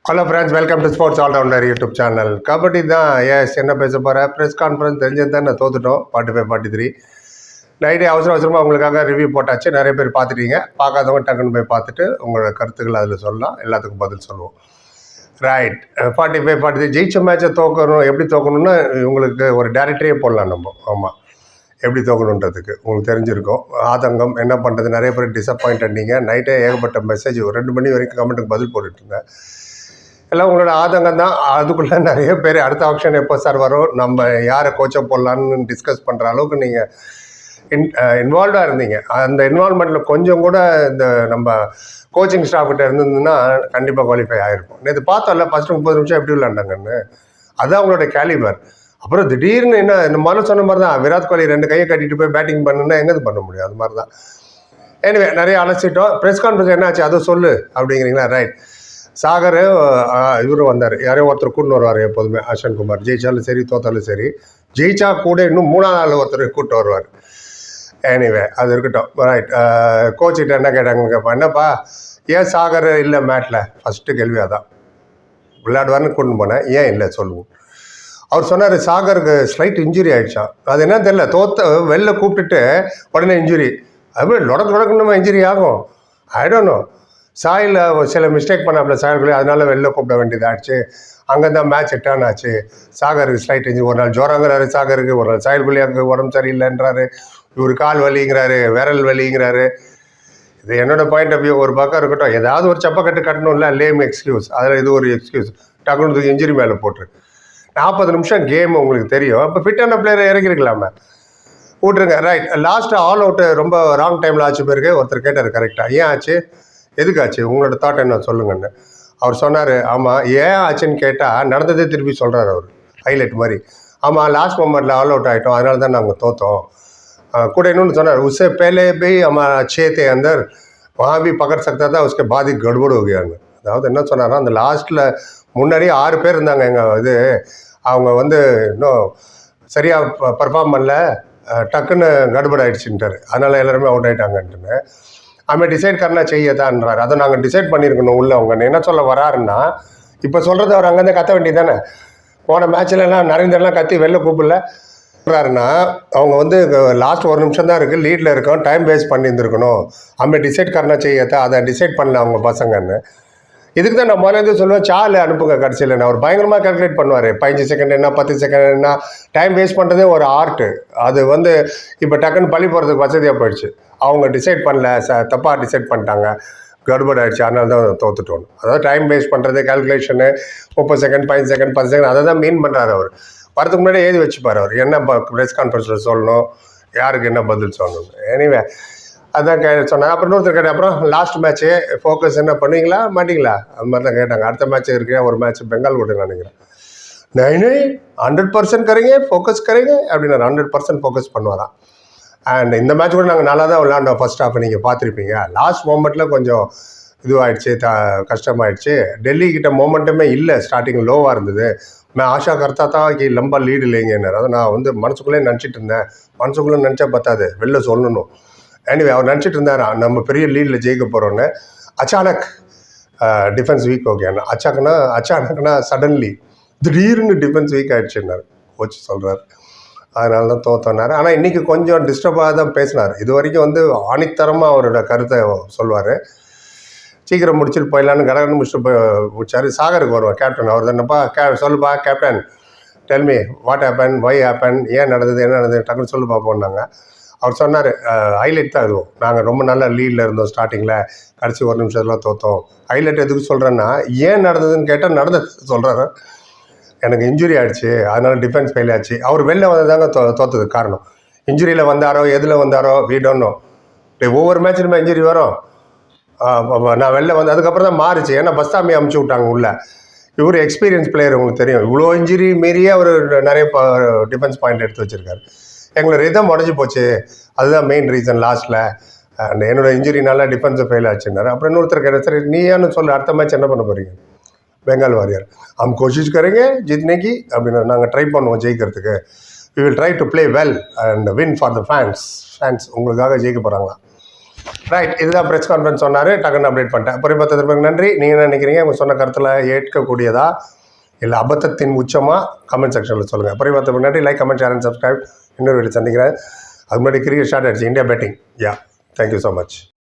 Hello friends, welcome to sports allrounder YouTube channel. Kabaddi தான். Yes, என்ன பேச போகிறேன்? ப்ரெஸ் கான்ஃபரன்ஸ் தெரிஞ்சது தான். நான் தோத்துட்டோம் 45-43. நைட்டே அவசரமாக உங்களுக்காக ரிவ்யூ போட்டாச்சு. நிறைய பேர் பார்த்துட்டீங்க. பார்க்காதவங்க டக்குன்னு போய் பார்த்துட்டு உங்களோட கருத்துக்கள் அதில் சொல்லலாம். எல்லாத்துக்கும் பதில் சொல்லுவோம். ரைட். 45-43 ஜெயிச்ச மேட்சை தோக்கணும். எப்படி தோக்கணும்னா உங்களுக்கு ஒரு டேரக்டரே போடலாம் நம்ம. ஆமாம், எப்படி தோக்கணுன்றதுக்கு உங்களுக்கு தெரிஞ்சிருக்கும். ஆதங்கம் என்ன பண்ணுறது, நிறைய பேர் டிசப்பாயிண்டட். நீங்கள் நைட்டே ஏகப்பட்ட மெசேஜ் 2 மணி வரைக்கும் கமெண்ட்டுக்கு பதில் போட்டுட்ருங்க. எல்லாம் உங்களோட ஆதங்கம் தான். அதுக்குள்ளே நிறைய பேர் அடுத்த ஆப்ஷன் எப்போ சார் வரும், நம்ம யாரை கோச்சை போடலான்னு டிஸ்கஸ் பண்ணுற அளவுக்கு நீங்கள் இன்வால்வாக இருந்தீங்க. அந்த இன்வால்மெண்ட்டில் கொஞ்சம் கூட இந்த நம்ம கோச்சிங் ஸ்டாஃப்கிட்ட இருந்ததுன்னா கண்டிப்பாக குவாலிஃபை ஆகிருக்கும். நேற்று பார்த்தோம்ல, ஃபஸ்ட்டு 30 நிமிஷம் எப்படி விளாண்டாங்கன்னு. அதுதான் அவங்களோட கேலிபர். அப்புறம் திடீர்னு என்ன, இந்த மாதிரி சொன்ன மாதிரி தான் விராட் கோலி 2 கையை கட்டிட்டு போய் பேட்டிங் பண்ணுன்னா எங்கே பண்ண முடியும்? அது மாதிரி தான். எனிவே, நிறைய அலசிட்டோம். ப்ரெஸ் கான்ஃபரன்ஸ் என்ன ஆச்சு அதை சொல்லு அப்படிங்கிறீங்களா? ரைட். சாகர் இவரும் வந்தார். யாரையோ ஒருத்தர் கூட்டின்னு வருவார் எப்போதுமே. அஸ்வின் குமார் ஜெயிச்சாலும் சரி தோத்தாலும் சரி, ஜெயிச்சா கூட இன்னும் 3ஆவது நாள் ஒருத்தர் கூப்பிட்டு வருவார். எனிவே, அது இருக்கட்டும். ரைட். கோச்சிட்ட என்ன கேட்டாங்கன்னு கேட்பா, என்னப்பா ஏன் சாகர் இல்லை மேட்டில்? ஃபஸ்ட்டு கேள்வி அதான். விளையாடுவார்னு கூட்டின்னு போனேன், ஏன் இல்லை சொல்லுவோம். அவர் சொன்னார் சாகருக்கு ஸ்லைட் இன்ஜுரி ஆகிடுச்சான். அது என்னன்னு தெரியல, வெளில கூப்பிட்டுட்டு உடனே இன்ஜுரி. அது லொடக்கணுமா இன்ஜுரி ஆகும்? I don't know. சாயில் சில மிஸ்டேக் பண்ணாப்புல சாயல்குள்ளே, அதனால வெளில கூப்பிட வேண்டியதாகிடுச்சு. அங்கே தான் மேட்ச் ரிட்டர்ன் ஆச்சு. சாகருக்கு ஸ்லைட் இன்ஜுரி. ஒரு நாள் ஜோராங்கிறாரு சாகருக்கு, ஒரு நாள் சாயல்குள்ளேயாக்கு உடம்பு சரியில்லைன்றாரு, இவர் கால் வலிங்கிறாரு, விரல் வலிங்கிறாரு. இது என்னோட பாயிண்ட் ஆஃப் வியூ. ஒரு பக்கம் இருக்கட்டும், ஏதாவது ஒரு சப்பக்கட்டு கட்டணும்ல, லேம் எக்ஸ்கியூஸ். அதில் இது ஒரு எக்ஸ்கியூஸ். டக்குனு இன்ஜுரி மேலே போட்டுரு. 40 நிமிஷம் கேம் உங்களுக்கு தெரியும். இப்போ ஃபிட்டான பிளேயரை இறங்கிருக்கலாமே, விட்ருங்க. ரைட். லாஸ்ட்டு ஆல் அவுட்டு ரொம்ப ராங் டைமில் ஆச்சு பேருக்கு. ஒருத்தர் கேட்டார் கரெக்டாக, ஏன் ஆச்சு, எதுக்காச்சு, உங்களோட தாட் என்ன சொல்லுங்கன்னு. அவர் சொன்னார், ஆமாம் ஏன் ஆச்சுன்னு கேட்டால் நடந்ததே திருப்பி சொல்கிறார் அவர், ஹைலைட் மாதிரி. ஆமாம், லாஸ்ட் மொமெண்ட்டில் ஆல் அவுட் ஆகிட்டோம், அதனால தான் நாங்கள் தோற்றோம். கூட இன்னொன்று சொன்னார், உஸ்ஸே पहले भी हम अच्छे थे अंदर, वहाँ भी पकड़ सकता था, उसके बाद ही गड़बड़ हो गया. அதாவது என்ன சொன்னார்னா, அந்த லாஸ்ட்டில் முன்னாடியே 6 பேர் இருந்தாங்க. எங்கள் அவங்க இன்னும் சரியாக பர்ஃபார்ம் பண்ணல, டக்குன்னு கடுபட் ஆகிடுச்சுட்டார். அதனால் எல்லாருமே அவுட் ஆகிட்டாங்கன்ட்டுன்னு. அவன் டிசைட் கரெக்டாக செய்யதான்றாரு. அதை நாங்கள் டிசைட் பண்ணியிருக்கணும் உள்ள. அவங்க என்ன சொல்ல வராருன்னா, இப்போ சொல்கிறது அவர் அங்கேருந்து கத்த வேண்டியது தானே. போன மேட்ச்லலாம் நரேந்தர்லாம் கத்தி வெளில கூப்பிடலறாருன்னா, அவங்க லாஸ்ட் 1 நிமிஷம் தான் இருக்குது, லீடில் இருக்கோம், டைம் வேஸ்ட் பண்ணியிருந்துருக்கணும். அவன் டிசைட் கரெக்டாக செய்யத்தான், அதை டிசைட் பண்ணல அவங்க பசங்கன்னு. இதுக்கு தான் நான் முதல்ல சொல்லுவேன், சால் அனுப்புங்க கடைசியில். நான் அவர் பயங்கரமாக கால்குலேட் பண்ணுவார். 15 செகண்ட் என்ன, 10 செகண்ட் என்ன, டைம் வேஸ்ட் பண்ணுறதே ஒரு ஆர்ட்டு. அது இப்போ டக்குன்னு பள்ளி போகிறதுக்கு வசதியாக போயிடுச்சு. அவங்க டிசைட் பண்ணல, தப்பாக டிசைட் பண்ணிட்டாங்க, கடுபட் ஆகிடுச்சு, அதனால தான் தோத்துட்டோம். அதாவது டைம் வேஸ்ட் பண்ணுறது, கால்குலேஷனு, 30 செகண்ட் 15 செகண்ட் 10 செகண்ட், அதை தான் மீன் பண்ணுறாரு அவர். வரதுக்கு முன்னாடி எழுதி வச்சுப்பார் அவர், என்ன ப்ரெஸ் கான்ஃபரன்ஸில் சொல்லணும், யாருக்கு என்ன பதில் சொல்லணும். எனிவே, அதான் சொன்னாங்க. அப்புறம் இன்னொருத்தர் கேட்டேன், அப்புறம் லாஸ்ட் மேட்ச்சு ஃபோக்கஸ் என்ன பண்ணுவீங்களா மாட்டிங்களா, அது மாதிரி தான் கேட்டாங்க. அடுத்த மேட்ச் இருக்கிறேன், ஒரு மேட்ச் பெங்கால் கூட நினைக்கிறேன். नहीं 100% करेंगे, ஃபோக்கஸ் करेंगे அப்படின்னு 100% ஃபோக்கஸ் பண்ணுவாராம். அண்ட் இந்த மேட்ச் கூட நாங்கள் நல்லா தான் விளாண்டோம். ஃபர்ஸ்ட் ஹாஃப் நீங்கள் பார்த்துருப்பீங்க. லாஸ்ட் மோமெண்ட்டில் கொஞ்சம் இதுவாகிடுச்சு, கஷ்டமாயிடுச்சு. டெல்லிக்கிட்ட மோமெண்ட்டுமே இல்லை, ஸ்டார்டிங் லோவாக இருந்தது. நான் ஆஷா கர்த்தா தான் கி லம்பா லீடு இல்லைங்கன்னார். அதை நான் மனசுக்குள்ளே நினச்சிட்டு இருந்தேன். மனசுக்குள்ளே நினச்சா பத்தாது, வெளில சொல்லணும். எனிவே, அவர் நினச்சிட்டு இருந்தார் நம்ம பெரிய லீடில் ஜெயிக்க போகிறோன்னு. அச்சானக் டிஃபென்ஸ் வீக் ஓகேண்ணா. அச்சானக்னா சடன்லி திடீர்னு டிஃபென்ஸ் வீக் ஆகிடுச்சுன்னார் கோச் சொல்கிறார். அதனால தான் தோத்தோன்னார். ஆனால் இன்றைக்கி கொஞ்சம் டிஸ்டர்பாக தான் பேசினார். இது வரைக்கும் ஆணித்தரமாக அவரோட கருத்தை சொல்லுவார். சீக்கிரம் முடிச்சுட்டு போயிடலான்னு கடகன்னு முடிச்சார். சாகருக்கு வருவார் கேப்டன். அவர் தானப்பா சொல்லுப்பா captain, tell me what happen, why happen, ஏன் நடந்தது, என்ன நடந்தது, டக்குன்னு சொல்லு பார்ப்போம்னாங்க. அவர் சொன்னார், ஹைலைட் தான் இதுவும், நாங்கள் ரொம்ப நல்ல லீடில் இருந்தோம் ஸ்டார்டிங்கில், கடைசி 1 நிமிஷத்தில் தோற்றோம். ஹைலைட் எதுக்கு சொல்கிறேன்னா, ஏன் நடந்ததுன்னு கேட்டால் நடந்தது சொல்கிறாரு. எனக்கு இன்ஜுரி ஆகிடுச்சு, அதனால் டிஃபென்ஸ் ஃபெயில் ஆச்சு. அவர் வெளில வந்ததாங்க தோற்றதுக்கு காரணம். இன்ஜுரியில் வந்தாரோ எதில் வந்தாரோ வி டோன்ட் நோ. ஒவ்வொரு மேட்ச்லையுமே இன்ஜுரி வரும். நான் வெளில அதுக்கப்புறம் தான் மாறிச்சு. ஏன்னா பஸ்தாமி அமுச்சு விட்டாங்க உள்ளே. இவர் எக்ஸ்பீரியன்ஸ் பிளேயர், உங்களுக்கு தெரியும். இவ்வளோ இன்ஜுரி மீறியே அவர் நிறைய டிஃபென்ஸ் பாயிண்ட் எடுத்து வச்சுருக்காரு. எங்களை ரிதம் உடஞ்சி போச்சு, அதுதான் மெயின் ரீசன் லாஸ்ட்டில். என்னோடய இன்ஜுரினால டிஃபென்ஸை ஃபெயில் ஆச்சுன்னாரு. அப்புறம் இன்னொருத்தர் கேட்டார், சரி நீ ஏன்னு சொல்லு, அடுத்த மேட்ச் என்ன பண்ண போகிறீங்க? பெங்கால் வாரியர் हम कोशिश करेंगे जीतने की அப்படின்னு நாங்கள் ட்ரை பண்ணுவோம் ஜெயிக்கிறதுக்கு. we will try to play well and win for the fans. உங்களுக்காக ஜெயிக்க போகிறாங்களா? ரைட், இதுதான் ப்ரெஸ் கான்ஃபரன்ஸ் சொன்னார், டக்குன்னு அப்டேட் பண்ணிட்டேன். பரிபத்திற்கு நன்றி. நீங்கள் என்ன நினைக்கிறீங்க? உங்கள் சொன்ன கருத்தில் ஏற்கக்கூடியதா இல்லை அபத்தத்தின் உச்சமாக கமெண்ட் செக்ஷனில் சொல்லுங்கள். பரிபத்திற்கு நன்றி. Like, comment, share and subscribe. இன்னொரு வீடியோ சந்திக்கிறேன். அது முன்னாடி கிரிக்கெட் ஸ்டார்ட் ஆகிடுச்சு, இந்தியா பேட்டிங். யா, தேங்க்யூ ஸோ மச்.